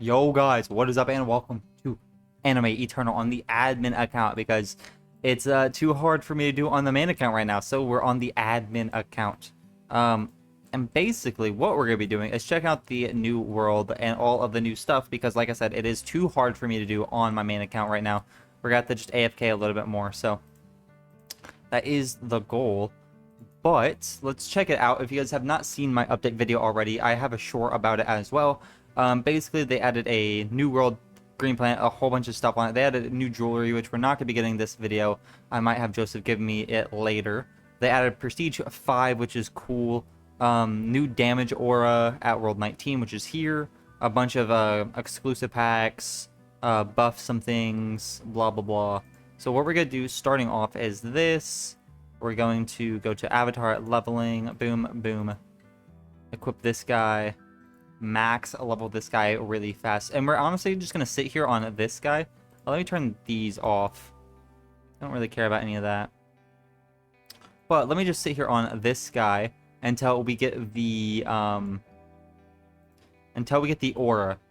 Yo guys, what is up and welcome to Anime Eternal on the admin account because it's too hard for me to do on the main account right now, so we're on the admin account. And basically what we're going to be doing is check out the new world and all of the new stuff because like I said, it is too hard for me to do on my main account right now. We're going to just AFK a little bit more, so that is the goal. But let's check it out. If you guys have not seen my update video already, I have a short about it as well. Basically, they added a new world, green planet, a whole bunch of stuff on it. They added new jewelry, which we're not going to be getting this video. I might have Joseph give me it later. They added Prestige 5, which is cool. New damage aura at World 19, which is here. A bunch of exclusive packs, buff some things, blah, blah, blah. So what we're going to do starting off is this. We're going to go to avatar leveling, boom, boom. Equip this guy. Max level this guy really fast. And we're honestly just going to sit here on this guy. Let me turn these off. I don't really care about any of that. But let me just sit here on this guy until we get the aura,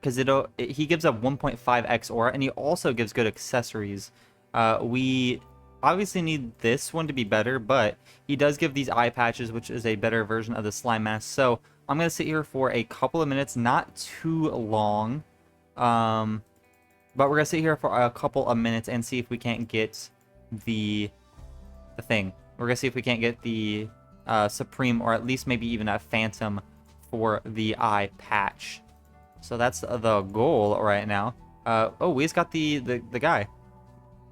because he gives a 1.5x aura, and he also gives good accessories. We obviously need this one to be better, but he does give these eye patches, which is a better version of the slime mask. So I'm going to sit here for a couple of minutes, not too long. But we're going to sit here for a couple of minutes and see if we can't get the thing. We're going to see if we can't get the Supreme, or at least maybe even a Phantom for the eye patch. So that's the goal right now. Oh, we just got the guy.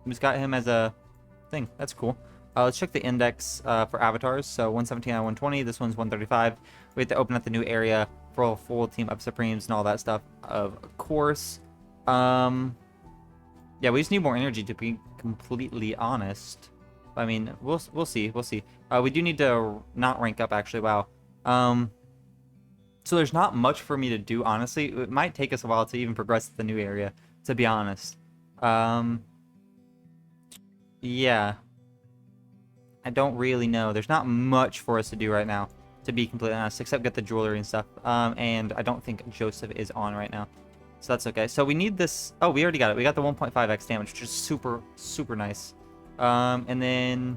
We just got him as a thing. That's cool. Let's check the index for avatars. So 117 out of 120. This one's 135. We have to open up the new area for a full team of Supremes and all that stuff, of course. Yeah, we just need more energy, to be completely honest. I mean, we'll see. We'll see. We do need to not rank up, actually. Wow. So there's not much for me to do, honestly. It might take us a while to even progress to the new area, to be honest. Yeah. I don't really know. There's not much for us to do right now, to be completely honest, except get the jewelry and stuff. And I don't think Joseph is on right now. So that's okay. So we need this. Oh, we already got it. We got the 1.5x damage, which is super, super nice. And then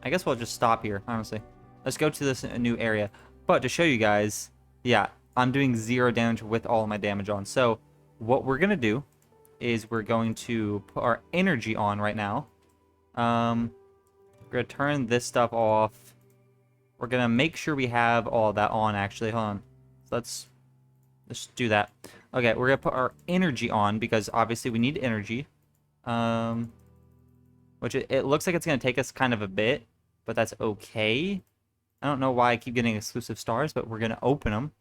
I guess we'll just stop here, honestly. Let's go to this new area. But to show you guys, yeah, I'm doing 0 damage with all of my damage on. So what we're going to do is we're going to put our energy on right now. We're going to turn this stuff off. We're going to make sure we have all that on, actually. Hold on. So let's do that. Okay, we're going to put our energy on because obviously we need energy. Which it looks like it's going to take us kind of a bit, but that's okay. I don't know why I keep getting exclusive stars, but we're going to open them.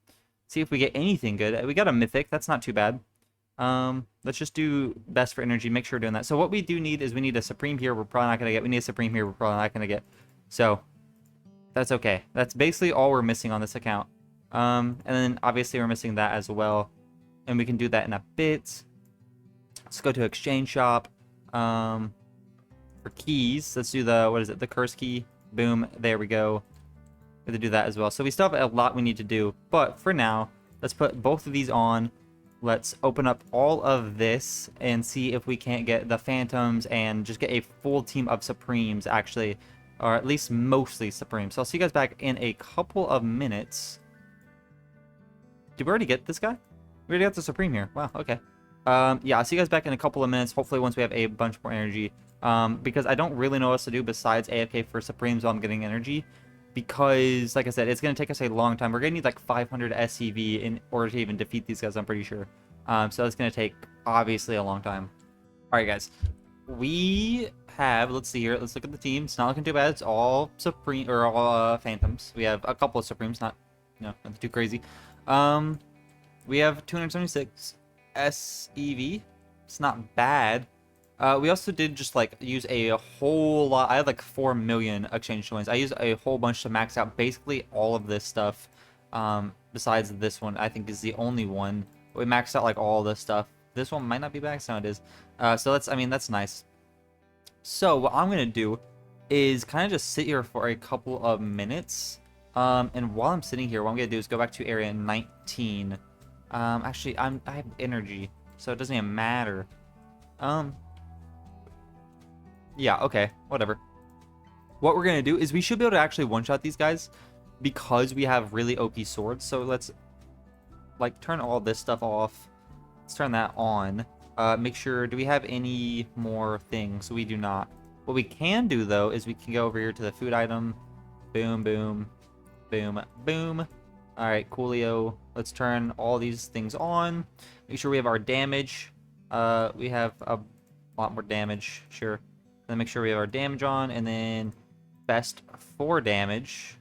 See if we get anything good. We got a mythic. That's not too bad. Let's just do best for energy. Make sure we're doing that. So what we do need is we need a Supreme here. We're probably not going to get. We need a Supreme here. We're probably not going to get. So that's okay. That's basically all we're missing on this account. And then obviously we're missing that as well. And we can do that in a bit. Let's go to exchange shop. For keys, let's do the, what is it? The curse key. Boom. There we go. We have to do that as well. So we still have a lot we need to do. But for now, let's put both of these on. Let's open up all of this and see if we can't get the Phantoms and just get a full team of Supremes, actually. Or at least mostly Supremes. So I'll see you guys back in a couple of minutes. Did we already get this guy? We already got the Supreme here. Wow, okay. Yeah, I'll see you guys back in a couple of minutes. Hopefully once we have a bunch more energy. Because I don't really know what else to do besides AFK for Supremes while I'm getting energy. Because, like I said, it's going to take us a long time. We're going to need like 500 SCV in order to even defeat these guys, I'm pretty sure. So that's going to take, obviously, a long time. Alright, guys. We have, let's see here, let's look at the team. It's not looking too bad. It's all Supreme, or all Phantoms. We have a couple of Supremes, not, nothing too crazy. We have 276 SEV. It's not bad. We also did just like use a whole lot. I had like 4 million exchange coins. I used a whole bunch to max out basically all of this stuff. Besides this one, I think is the only one. We maxed out like all this stuff. This one might not be maxed. No, it is. So that's, I mean, that's nice. So what I'm gonna do is kind of just sit here for a couple of minutes. And while I'm sitting here, what I'm gonna do is go back to area 19. Actually, I have energy, so it doesn't even matter. Um, yeah, okay, whatever. What we're gonna do is we should be able to actually one-shot these guys because we have really OP swords. So let's like turn all this stuff off. Let's turn that on. Make sure, do we have any more things? We do not. What we can do though is we can go over here to the food item. Boom, boom, boom, boom. All right, coolio. Let's turn all these things on. Make sure we have our damage. We have a lot more damage, sure. Then make sure we have our damage on, and then best 4 damage.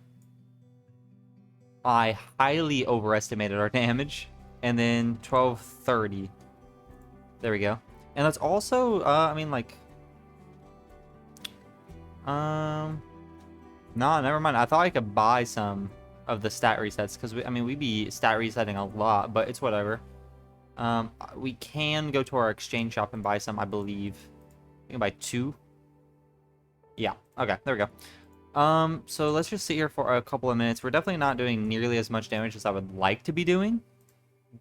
I highly overestimated our damage. And then 1230. There we go. And let's also, I mean, like, no, never mind. I thought I could buy some of the stat resets because I mean, we be stat resetting a lot, but it's whatever. We can go to our exchange shop and buy some, I believe. We can buy 2. Yeah. Okay. There we go. So let's just sit here for a couple of minutes. We're definitely not doing nearly as much damage as I would like to be doing,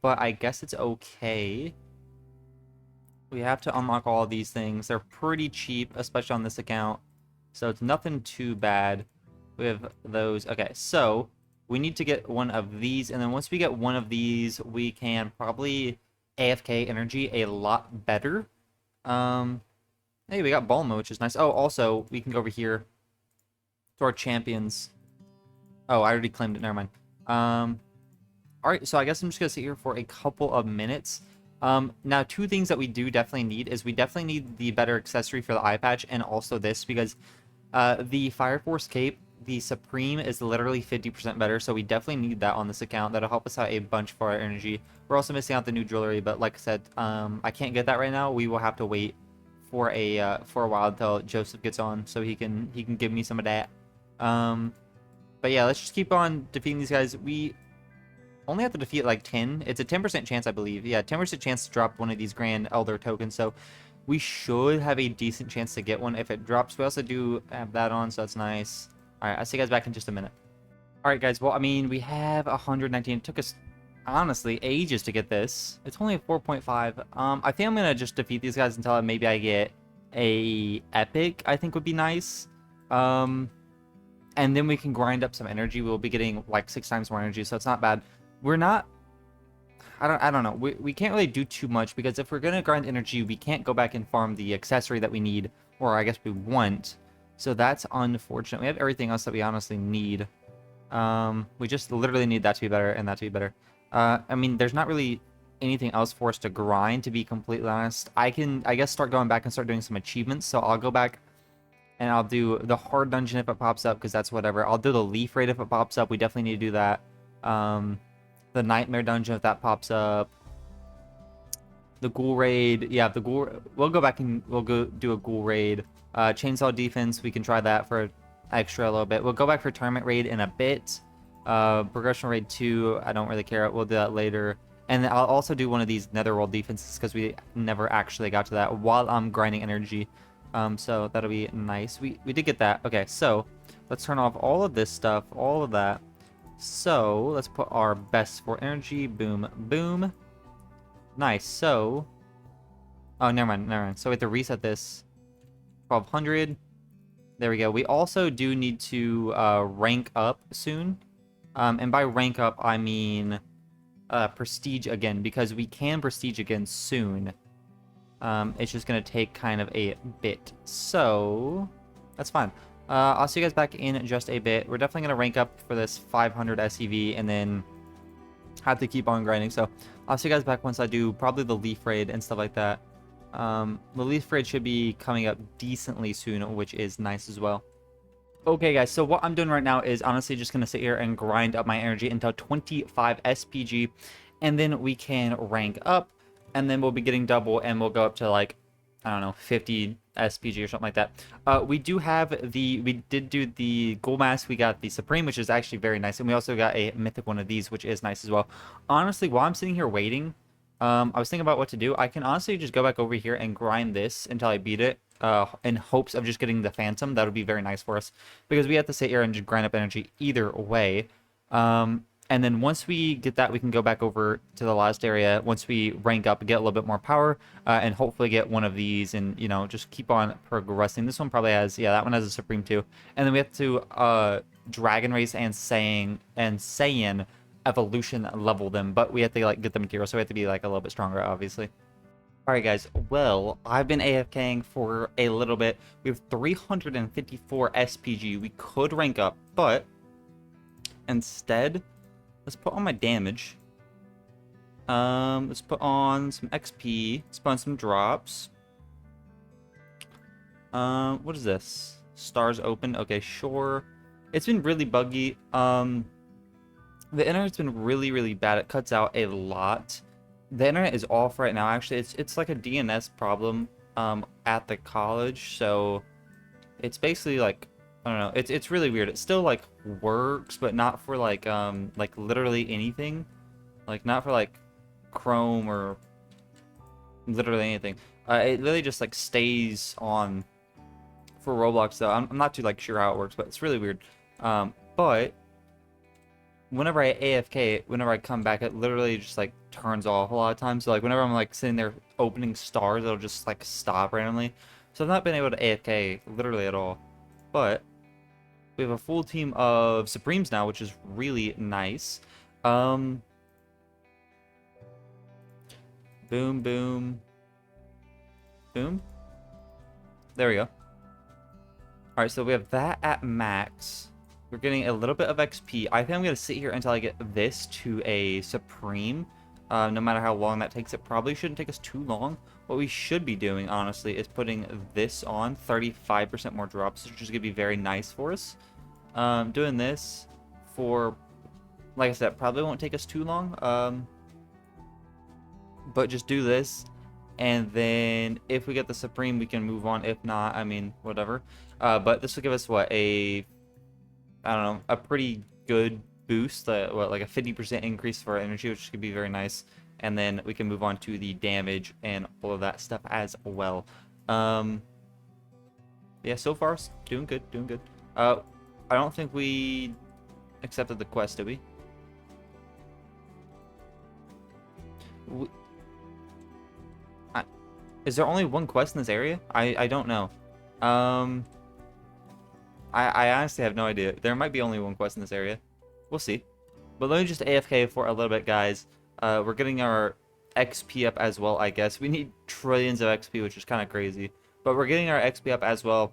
but I guess it's okay. We have to unlock all of these things. They're pretty cheap, especially on this account. So it's nothing too bad. We have those. Okay, so we need to get one of these. And then once we get one of these, we can probably AFK energy a lot better. Hey, we got Bulma, which is nice. Oh, also, we can go over here to our champions. Oh, I already claimed it. Never mind. Alright, so I guess I'm just going to sit here for a couple of minutes. Now, 2 things that we do definitely need is we definitely need the better accessory for the eye patch and also this because the Fire Force cape, the Supreme, is literally 50% better, so we definitely need that on this account. That'll help us out a bunch for our energy. We're also missing out the new jewelry, but like I said, I can't get that right now. We will have to wait for a while until Joseph gets on so he can give me some of that. But yeah, let's just keep on defeating these guys. We only have to defeat like 10. It's a 10% chance, I believe. Yeah, 10% chance to drop one of these Grand Elder tokens. So we should have a decent chance to get one if it drops. We also do have that on, so that's nice. All right, I'll see you guys back in just a minute. All right, guys. Well, I mean, we have 119. It took us, honestly, ages to get this. It's only a 4.5. I think I'm going to just defeat these guys until maybe I get a epic, I think would be nice. And then we can grind up some energy. We'll be getting like 6 times more energy, so it's not bad. We're not, I don't know. We can't really do too much because if we're going to grind energy, we can't go back and farm the accessory that we need, or I guess we want. So that's unfortunate. We have everything else that we honestly need. We just literally need that to be better and that to be better. I mean, there's not really anything else for us to grind, to be completely honest. I guess, start going back and start doing some achievements. So I'll go back and I'll do the hard dungeon if it pops up, because that's whatever. I'll do the leaf raid if it pops up. We definitely need to do that. The nightmare dungeon if that pops up. The ghoul raid, yeah, the ghoul. We'll go back and we'll go do a ghoul raid. Chainsaw defense, we can try that for extra a little bit. We'll go back for tournament raid in a bit. Progression raid 2, I don't really care. We'll do that later. And I'll also do one of these netherworld defenses because we never actually got to that while I'm grinding energy. So that'll be nice. We did get that. Okay, so let's turn off all of this stuff, all of that. So let's put our best for energy. Boom, boom. Nice. So, oh, never mind, never mind. So we have to reset this. 1200. There we go. We also do need to rank up soon. And by rank up, I mean prestige again, because we can prestige again soon. It's just going to take kind of a bit. So, that's fine. I'll see you guys back in just a bit. We're definitely going to rank up for this 500 SCV and then have to keep on grinding. So, I'll see you guys back once I do probably the leaf raid and stuff like that. The leaf raid should be coming up decently soon, which is nice as well. Okay, guys, so what I'm doing right now is honestly just going to sit here and grind up my energy until 25 SPG, and then we can rank up, and then we'll be getting double, and we'll go up to, like, I don't know, 50 SPG or something like that. We did do the gold mask, we got the Supreme, which is actually very nice, and we also got a mythic one of these, which is nice as well. Honestly, while I'm sitting here waiting, I was thinking about what to do. I can honestly just go back over here and grind this until I beat it, in hopes of just getting the Phantom. That would be very nice for us, because we have to sit here and just grind up energy either way. And then once we get that, we can go back over to the last area once we rank up and get a little bit more power, and hopefully get one of these and, you know, just keep on progressing. This one probably has, yeah, that one has a Supreme too. And then we have to Dragon Race and Saiyan evolution level them, but we have to, like, get the material, so we have to be, like, a little bit stronger, obviously. Alright guys, well, I've been AFKing for a little bit. We have 354 SPG. We could rank up, but instead, let's put on my damage. Let's put on some XP. Let's put on some drops. What is this? Stars open. Okay, sure. It's been really buggy. The internet's been really bad. It cuts out a lot. The internet is off right now. Actually, it's like a DNS problem at the college. So it's basically like, I don't know. It's really weird. It still like works, but not for like literally anything. Like not for like Chrome or literally anything. It really just like stays on for Roblox though. I'm not too like sure how it works, but it's really weird. But whenever I AFK, whenever I come back, it literally just like turns off a lot of times. So like whenever I'm like sitting there opening stars, it'll just like stop randomly. So I've not been able to AFK literally at all. But we have a full team of Supremes now, which is really nice. Boom, boom, boom. There we go. Alright, so we have that at max. We're getting a little bit of XP. I think I'm going to sit here until I get this to a Supreme. No matter how long that takes, it probably shouldn't take us too long. What we should be doing, honestly, is putting this on 35% more drops, which is going to be very nice for us. Doing this for, like I said, probably won't take us too long. But just do this, and then if we get the Supreme, we can move on. If not, I mean, whatever. But this will give us, what, I don't know, a pretty good boost, what, like a 50% increase for our energy, which could be very nice. And then we can move on to the damage and all of that stuff as well. Yeah, so far, doing good, doing good. I don't think we accepted the quest, did we? Is there only one quest in this area? I don't know. I honestly have no idea. There might be only one quest in this area. We'll see. But let me just AFK for a little bit, guys. We're getting our XP up as well, I guess. We need trillions of XP, which is kind of crazy. But we're getting our XP up as well.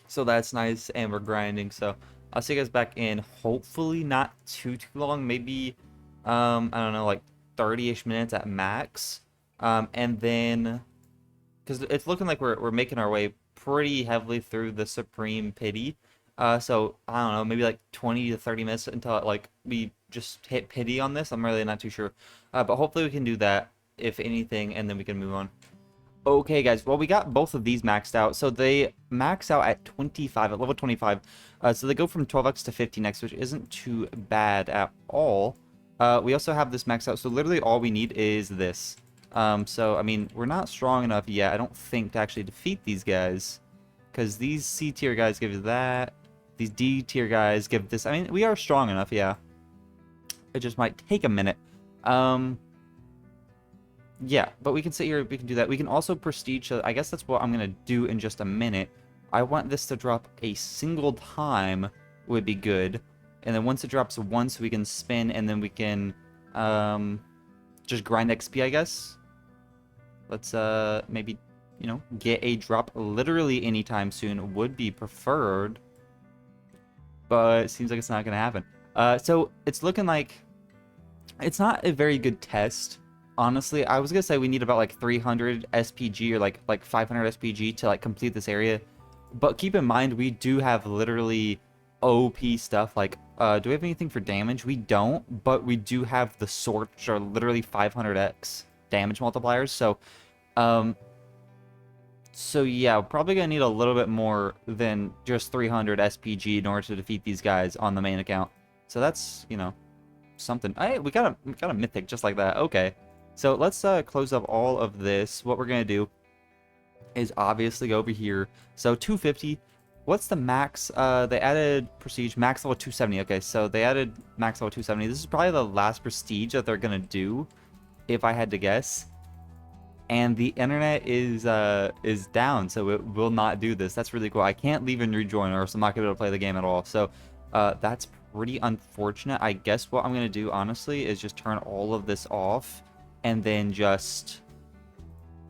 So that's nice, and we're grinding. So I'll see you guys back in, hopefully not too long. Maybe, I don't know, like 30-ish minutes at max. And then, because it's looking like we're making our way pretty heavily through the Supreme Pity. So I don't know, maybe like 20 to 30 minutes until like we just hit Pity on this. I'm really not too sure. But hopefully we can do that, if anything, and then we can move on. Okay, guys, well, we got both of these maxed out. So they max out at 25, at level 25. So they go from 12x to 15x, which isn't too bad at all. We also have this maxed out, so literally all we need is this. So, I mean, we're not strong enough yet, I don't think, to actually defeat these guys. Because these C tier guys give that. These D tier guys give this. I mean, we are strong enough, yeah. It just might take a minute. Yeah, but we can sit here, we can do that. We can also prestige, I guess that's what I'm going to do in just a minute. I want this to drop a single time would be good. And then once it drops once, we can spin, and then we can just grind XP, I guess. Let's maybe, you know, get a drop literally anytime soon would be preferred. But it seems like it's not going to happen. So it's looking like it's not a very good test. Honestly, I was gonna say we need about like 300 SPG or like 500 SPG to like complete this area, but keep in mind we do have literally OP stuff. Like, do we have anything for damage? We don't, but we do have the swords, which are literally 500x damage multipliers. So yeah, we're probably gonna need a little bit more than just 300 SPG in order to defeat these guys on the main account. So that's, you know, something. Hey, we got a mythic just like that. Okay. So let's close up all of this. What we're going to do is obviously go over here. So 250, What's the max? They added prestige max level 270. Okay, so they added max level 270. This is probably the last prestige that they're gonna do, if I had to guess. And the internet is down, so it will not do this. That's really cool. I can't leave and rejoin, or else I'm not gonna be able to play the game at all. So, that's pretty unfortunate. I guess what I'm gonna do, honestly, is just turn all of this off, and then just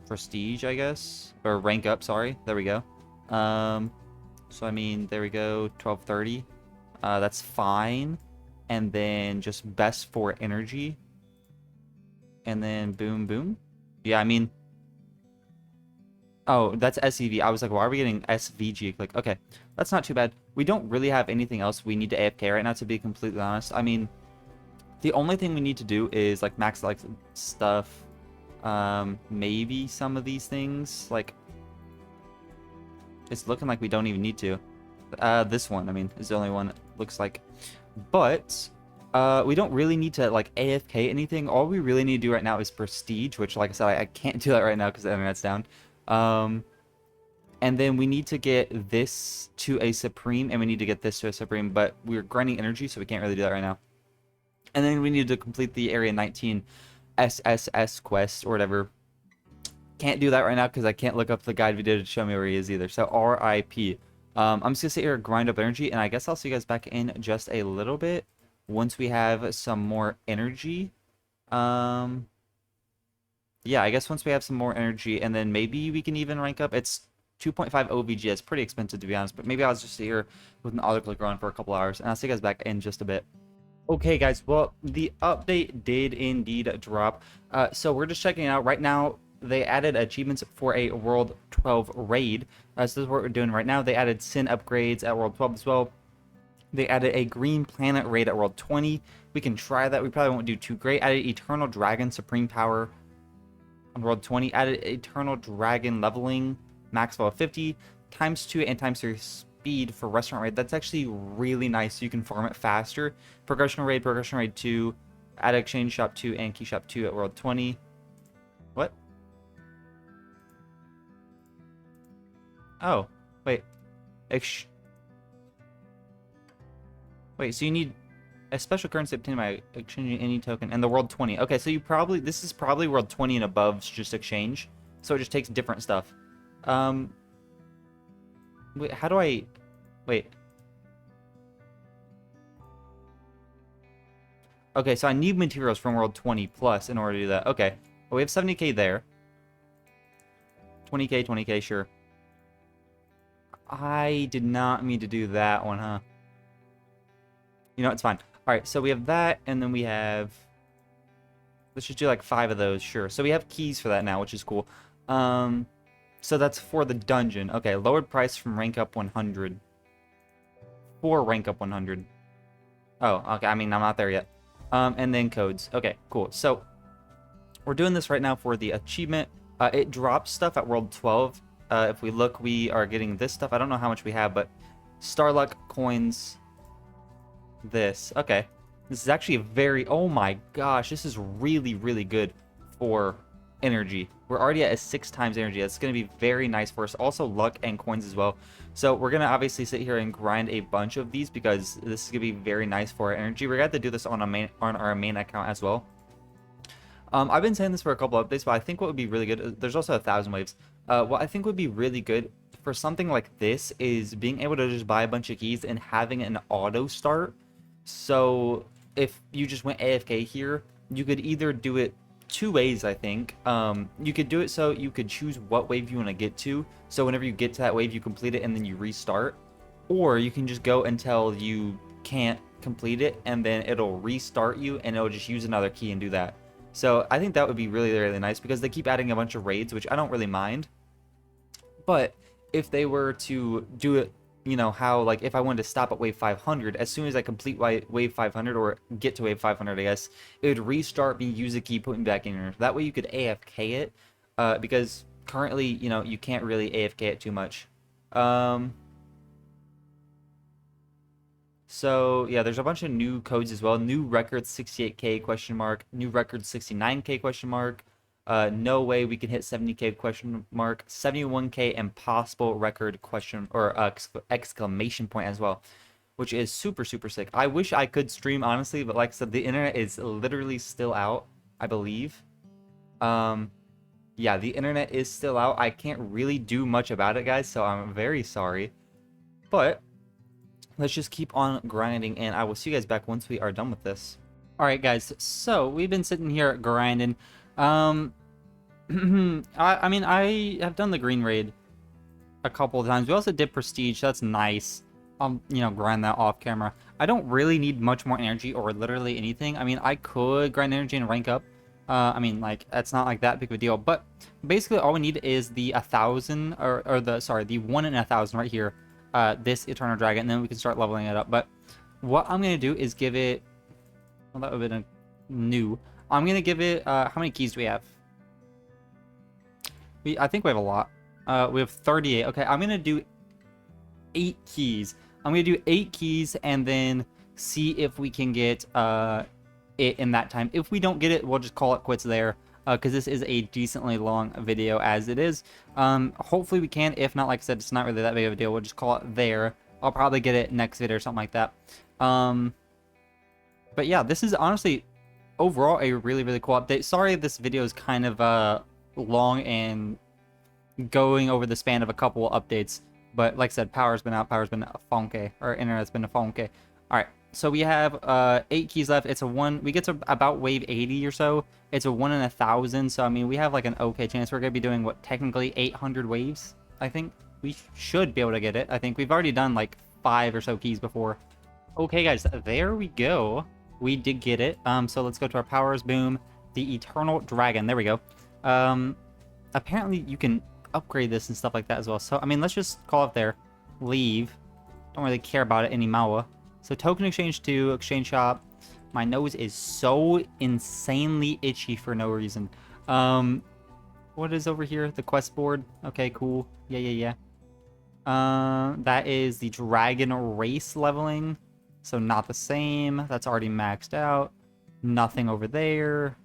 prestige, I guess, or rank up. Sorry, there we go. So I mean, there we go, 1230. That's fine. And then just best for energy. And then boom, boom. Yeah, I mean, oh, that's SEV. I was like, why are we getting SVG? Like, okay, that's not too bad. We don't really have anything else we need to AFK right now, to be completely honest. I mean, the only thing we need to do is like max like stuff. Maybe some of these things, like, it's looking like we don't even need to. This one, I mean, is the only one it looks like. But we don't really need to like AFK anything. All we really need to do right now is prestige, which, like I said, I can't do that right now because the internet's down. And then we need to get this to a supreme, and we need to get this to a supreme, but we're grinding energy, so we can't really do that right now. And then we need to complete the Area 19 SSS quest or whatever. Can't do that right now because I can't look up the guide video to show me where he is either. So RIP. I'm just gonna sit here and grind up energy, and I guess I'll see you guys back in just a little bit once we have some more energy. Yeah, I guess once we have some more energy, and then maybe we can even rank up. It's 2.5 OVG. It's pretty expensive, to be honest, but maybe I'll just sit here with an autoclicker on for a couple hours, and I'll see you guys back in just a bit. Okay, guys, well, the update did indeed drop. So we're just checking it out. Right now, they added achievements for a World 12 raid. So this is what we're doing right now. They added Sin upgrades at World 12 as well. They added a Green Planet raid at World 20. We can try that. We probably won't do too great. Added Eternal Dragon Supreme Power on World 20. Added Eternal Dragon leveling, max level 50, ×2 and ×3 speed for Restaurant Raid. That's actually really nice. So you can farm it faster. Progression Raid 2, add Exchange Shop 2 and Key Shop 2 at World 20. What? Oh, wait. Wait, so you need a special currency obtained by exchanging any token and the World 20. Okay, so this is probably World 20 and above just exchange. So it just takes different stuff. Wait, how do I... Wait. Okay, so I need materials from World 20 plus in order to do that. Okay. Well, we have 70k there. 20k, 20k, sure. I did not mean to do that one, huh? You know, it's fine. Alright, so we have that, and then we have... Let's just do like 5 of those, sure. So we have keys for that now, which is cool. So that's for the dungeon. Okay, lowered price from rank up 100. For rank up 100. Oh, okay, I mean, I'm not there yet. And then codes. Okay, cool. So, we're doing this right now for the achievement. It drops stuff at World 12. If we look, we are getting this stuff. I don't know how much we have, but Starluck coins... This. Okay. This is actually a very... Oh my gosh, this is really, really good for energy. We're already at a 6 times energy. That's going to be very nice for us. Also, luck and coins as well. So we're going to obviously sit here and grind a bunch of these because this is going to be very nice for our energy. We're going to have to do this on our main account as well. I've been saying this for a couple updates, but I think what would be really good... There's also 1,000 waves. What I think would be really good for something like this is being able to just buy a bunch of keys and having an auto start. So if you just went AFK here, you could either do it 2 ways, I think. You could do it so you could choose what wave you want to get to. So whenever you get to that wave, you complete it and then you restart. Or you can just go until you can't complete it and then it'll restart you and it'll just use another key and do that. So I think that would be really, really nice because they keep adding a bunch of raids, which I don't really mind. But if they were to do it, you know, how, like, if I wanted to stop at wave 500, as soon as I complete wave 500, or get to wave 500, I guess, it would restart me, use a key, put me back in here. That way you could AFK it, because currently, you know, you can't really AFK it too much. So, yeah, there's a bunch of new codes as well. New record 68k question mark, new record 69k question mark. No way we can hit 70K question mark, 71K impossible record question or exclamation point as well, which is super, super sick. I wish I could stream, honestly, but like I said, the internet is literally still out, I believe. Yeah, the internet is still out. I can't really do much about it, guys, so I'm very sorry. But let's just keep on grinding, and I will see you guys back once we are done with this. Alright, guys, so we've been sitting here grinding. I mean, I have done the green raid a couple of times. We also did prestige, so that's nice. You know, grind that off camera. I don't really need much more energy or literally anything. I mean, I could grind energy and rank up. I mean, like, that's not like that big of a deal. But basically, all we need is the 1,000, or the, sorry, the 1 in 1,000 right here. This Eternal Dragon, and then we can start leveling it up. But what I'm going to do is give it, well, that would have been a new. I'm going to give it, how many keys do we have? I think we have a lot. We have 38. Okay, I'm going to do 8 keys. I'm going to do 8 keys and then see if we can get it in that time. If we don't get it, we'll just call it quits there, because this is a decently long video as it is. Hopefully we can. If not, like I said, it's not really that big of a deal. We'll just call it there. I'll probably get it next video or something like that. But yeah, this is honestly overall a really, really cool update. Sorry this video is kind of long and going over the span of a couple updates. But like I said, power's been out, power's been funky, or internet's been funky. Alright, so we have 8 keys left. It's a 1, we get to about wave 80 or so. It's a 1 in 1,000, so I mean, we have like an okay chance. We're going to be doing, what, technically 800 waves, I think. We should be able to get it. I think we've already done like 5 or so keys before. Okay, guys, there we go. We did get it. So let's go to our powers. Boom. The Eternal Dragon. There we go. Apparently you can upgrade this and stuff like that as well. So, I mean, let's just call it there. Leave. Don't really care about it anymore. So, token exchange 2, exchange shop. My nose is so insanely itchy for no reason. What is over here? The quest board. Okay, cool. Yeah. That is the dragon race leveling. So, not the same. That's already maxed out. Nothing over there.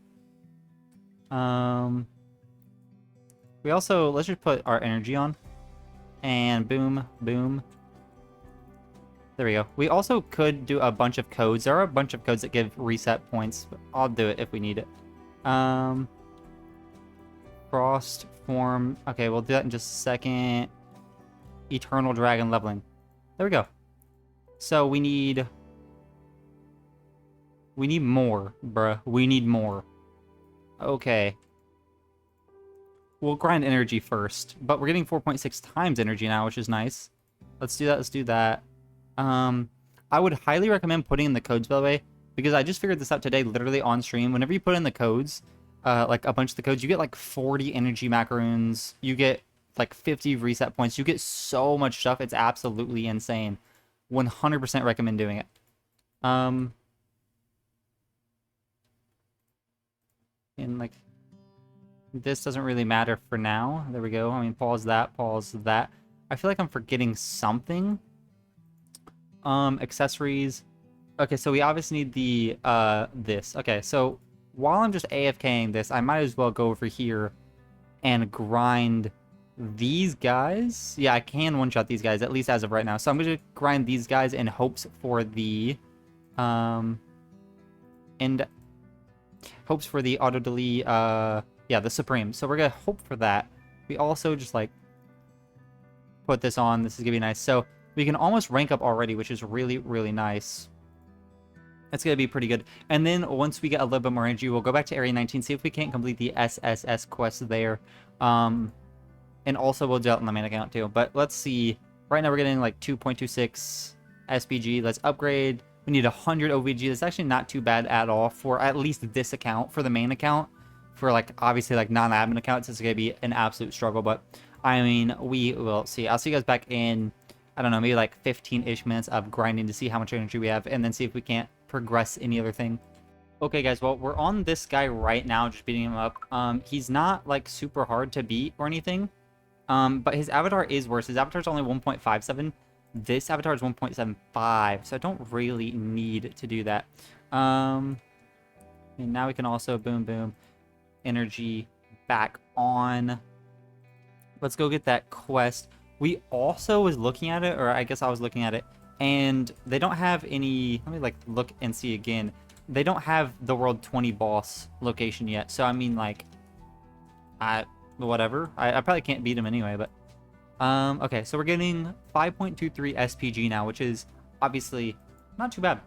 We also, let's just put our energy on. And boom, boom. There we go. We also could do a bunch of codes. There are a bunch of codes that give reset points. But I'll do it if we need it. Frost form. Okay, we'll do that in just a second. Eternal Dragon leveling. There we go. So we need more, bruh. We need more. Okay. We'll grind energy first, but we're getting 4.6 times energy now, which is nice. Let's do that. Let's do that. I would highly recommend putting in the codes, by the way, because I just figured this out today, literally on stream. Whenever you put in the codes, like a bunch of the codes, you get like 40 energy macaroons. You get like 50 reset points. You get so much stuff. It's absolutely insane. 100% recommend doing it. And like, this doesn't really matter for now. There we go. I mean, pause that, pause that. I feel like I'm forgetting something. Accessories. Okay, so we obviously need the, this. Okay, so while I'm just AFKing this, I might as well go over here and grind these guys. Yeah, I can one-shot these guys, at least as of right now. So I'm going to grind these guys in hopes for the, and hopes for the auto-delete, yeah, the Supreme. So we're going to hope for that. We also just, like, put this on. This is going to be nice. So we can almost rank up already, which is really, really nice. That's going to be pretty good. And then once we get a little bit more energy, we'll go back to Area 19, see if we can't complete the SSS quest there. And also we'll do it on the main account too. But let's see. Right now we're getting like 2.26 SPG. Let's upgrade. We need 100 OVG. That's actually not too bad at all for at least this account. For the main account, for like obviously like non-admin accounts, it's going to be an absolute struggle. But I mean, we will see. I'll see you guys back in, I don't know, maybe like 15-ish minutes of grinding to see how much energy we have, and then see if we can't progress any other thing. Okay, guys, well, we're on this guy right now, just beating him up. He's not like super hard to beat or anything, but his avatar is worse. His avatar is only 1.57. This avatar is 1.75, so I don't really need to do that. And now we can also boom, boom, energy, back on. Let's go get that quest. We also was looking at it, or I guess I was looking at it, and they don't have any. Let me like look and see again. They don't have the World 20 boss location yet. So I mean, like, whatever. I probably can't beat him anyway. But okay, so we're getting 5.23 SPG now, which is obviously not too bad.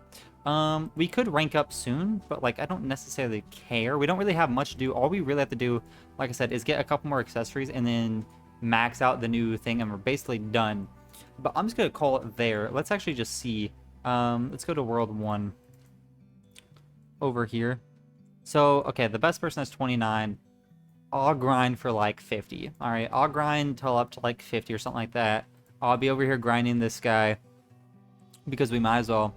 We could rank up soon, but like I don't necessarily care. We don't really have much to do. All we really have to do, like I said, is get a couple more accessories and then max out the new thing, and we're basically done. But I'm just gonna call it there. Let's actually just see. Let's go to World 1 over here. So okay, the best person has 29. I'll grind for like 50. All right, I'll grind till up to like 50 or something like that. I'll be over here grinding this guy because we might as well.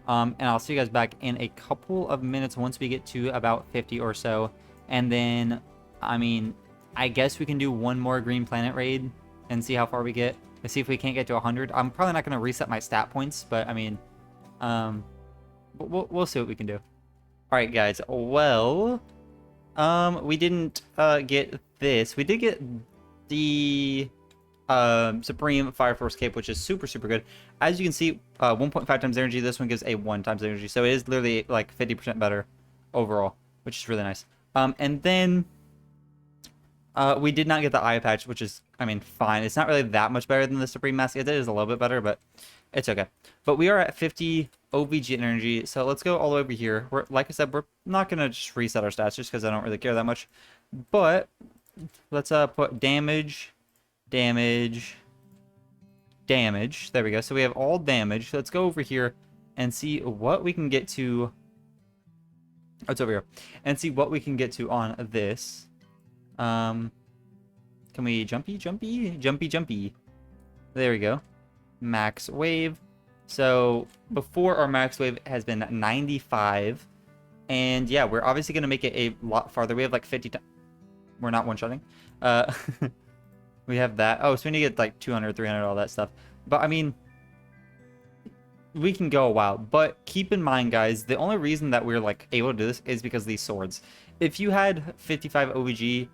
And I'll see you guys back in a couple of minutes once we get to about 50 or so. And then, I mean, I guess we can do one more Green Planet raid and see how far we get. Let's see if we can't get to 100. I'm probably not going to reset my stat points, but I mean, we'll see what we can do. All right, guys. Well, we didn't get this. We did get the Supreme Fire Force Cape, which is super good. As you can see, 1.5 times energy. This one gives a 1 times energy, so it is literally like 50% better overall, which is really nice. And then we did not get the eye patch, which is, I mean, fine. It's not really that much better than the Supreme Mask. It is a little bit better, but it's okay. But we are at 50 OVG energy, so let's go all the way over here. Like I said, we're not gonna just reset our stats just because I don't really care that much. But let's put damage. There we go. So we have all damage. Let's go over here and see what we can get to. Oh, it's over here. And see what we can get to on this. Can we jumpy? There we go. Max wave. So before, our max wave has been 95. And yeah, we're obviously going to make it a lot farther. We have like 50 times. We're not one-shotting. We have that. Oh, so we need to get like 200, 300, all that stuff. But I mean, we can go a while. But keep in mind, guys, the only reason that we're like able to do this is because of these swords. If you had 55 OVG,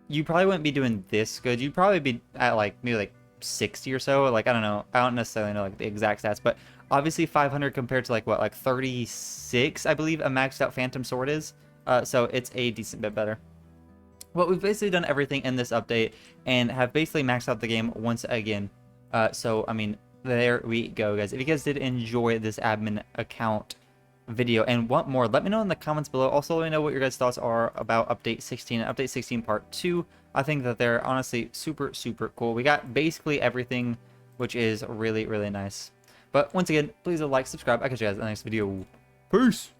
you probably wouldn't be doing this good. You'd probably be at like maybe like 60 or so. Like, I don't know. I don't necessarily know like the exact stats, but obviously 500 compared to like what, like 36, I believe a maxed out Phantom Sword is. So it's a decent bit better. Well, we've basically done everything in this update and have basically maxed out the game once again. So, I mean, there we go, guys. If you guys did enjoy this admin account video and want more, let me know in the comments below. Also, let me know what your guys' thoughts are about Update 16 and Update 16 Part 2. I think that they're honestly super cool. We got basically everything, which is really nice. But once again, please like, subscribe. I'll catch you guys in the next video. Peace!